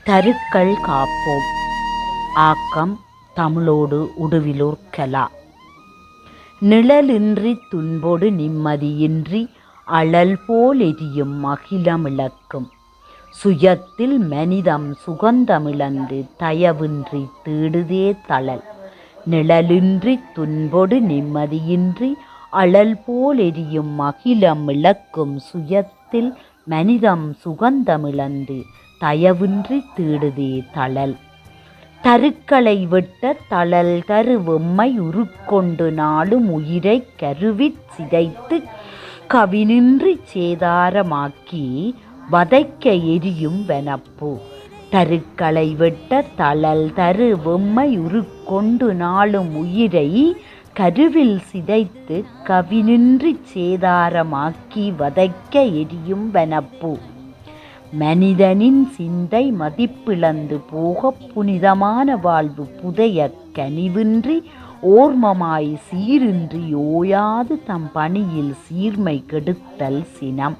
தருக்கள் காப்போம். ஆக்கம் தமிழோடு உடுவிலூர் கலா. நிழலின்றி துன்பொடு நிம்மதியின்றி அழல் போல் எரியும் அகிலமிழக்கும் சுயத்தில் மனிதம் சுகந்தமிழந்து தயவின்றி தேடுதே தளல். நிழலின்றி துன்பொடு நிம்மதியின்றி அழல் போல் எரியும் அகிலம் இழக்கும் சுயத்தில் மனிதம் சுகந்தமிழந்து தயவின்றி தேடுதே தளல். தருக்களை விட்ட தளல் தரு வெம்மை உருக்கொண்டு நாளும் உயிரை கருவிற் சிதைத்து கவினின்றி சேதாரமாக்கி வதைக்க எரியும் வனப்பு. தருக்களை விட்ட தளல் தரு வெம்மை உருக்கொண்டு நாளும் உயிரை கருவில் சிதைத்து கவினின்றி சேதாரமாக்கி வதைக்க எரியும் வனப்பு. மனிதனின் சிந்தை மதிப்பிழந்து போக புனிதமான வாழ்வு புதைய கனிவின்றி ஓர்மமாய் சீரின்றி ஓயாது தம் பணியில் சீர்மை கெடுத்தல் சினம்.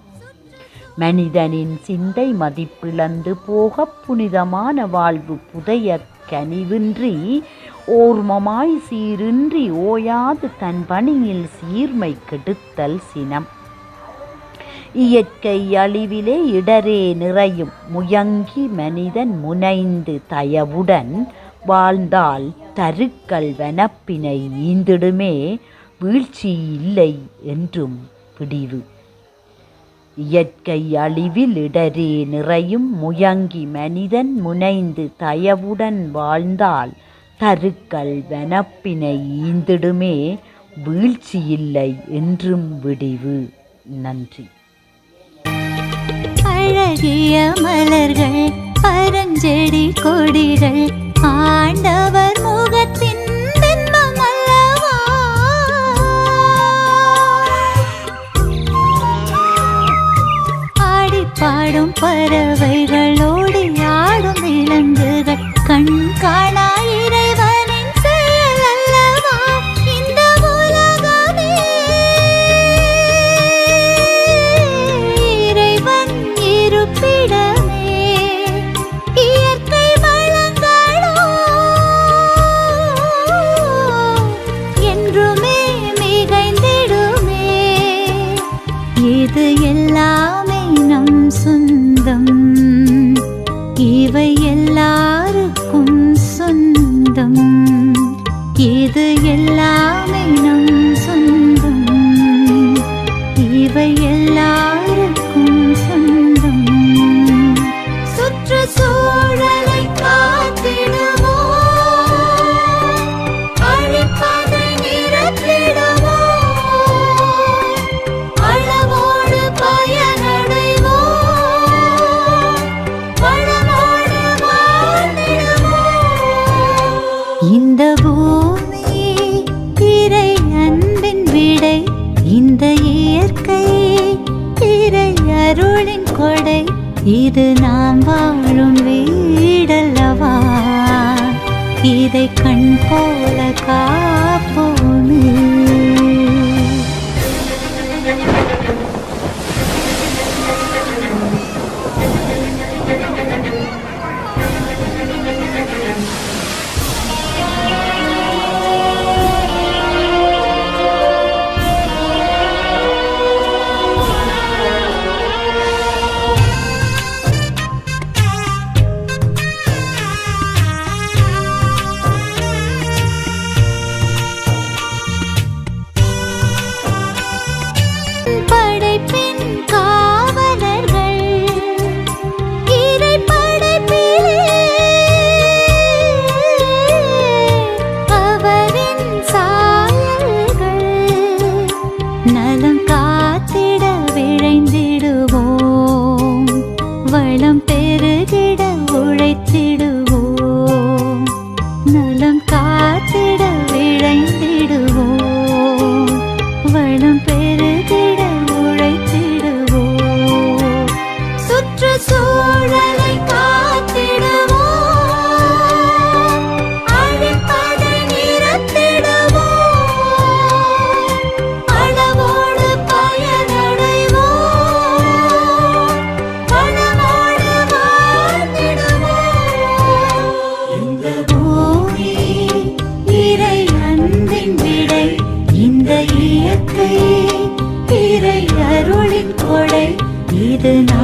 மனிதனின் சிந்தை மதிப்பிழந்து போக புனிதமான வாழ்வு புதைய கனிவின்றி ஓர்மமாய் சீரின்றி ஓயாது தன் பணியில் சீர்மை கெடுத்தல் சினம். இயற்கை அழிவிலே இடரே நிறையும் முயங்கி மனிதன் முனைந்து தயவுடன் வாழ்ந்தால் தருக்கள் வனப்பினை ஈந்திடுமே வீழ்ச்சி இல்லை என்றும் பிடிவு. இயற்கை அழிவில் இடரே நிறையும் முயங்கி மனிதன் முனைந்து தயவுடன் வாழ்ந்தால் தருக்கள் வனப்பினை ஈந்திடுமே வீழ்ச்சி இல்லை என்றும் விடிவு. நன்றி. அழகிய மலர்கள் பரஞ்செடி கொடிகள் ஆண்டவர் முகத்தின் பின்பம் அல்லவா. ஆடிப்பாடும் பறவைகளோடு ஆடும் விலங்குகள் கண் காணா இறைவனின் செயல் அல்லவா இந்த உலகமே. இறைவன் இருப்பிடமே இயற்கை வளங்களோ என்றுமே மிகைந்திடுமே. இது எல்லாமே நம் சொந்தம் இவை எல்லாருக்கும் சொந்தம். இது எல்லாமே நம் சொந்தம் இவை எல்லாருக்கும் சொந்தம். சுற்றுச்சூழலை காத்திடுவோம் அழிப்பதை நிறுத்திடுவோம் அளவோடு பயனடைவோம் வளமோடு வாழ்ந்திடுவோம். இந்த பூமி இறை அன்பின் விடை இந்த இயற்கை இறை அருளின் கொடை. இது நாம் வாழும் வீடல்லவா இதை கண் போல காப்போமே. படைப்பின் காவலர்கள் இறை படைப்பிலே அவரின் சாயல்கள் நலம் காத்திட விழைந்திடுவோம் வளம் பெருகிட உழைத்திடுவோம். நலம் காத்திட விழைந்திடுவோம் வளம் பெருகிட உழைத்திடுவோம். சுற்றுச்சூழலை காத்திடுவோம் அழிப்பதை நிறுத்திடுவோம் அளவோடு பயனடைவோம் வளமோடு வாழ்ந்திடுவோம்.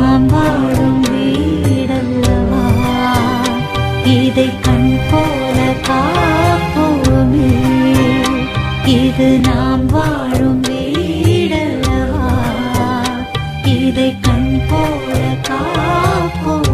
நாம் வாழும் வீடல்லவா, இதை கண் போல காப்போமே. இது நாம் வாழும் வீடல்லவா, இதை கண் போல காப்போமே.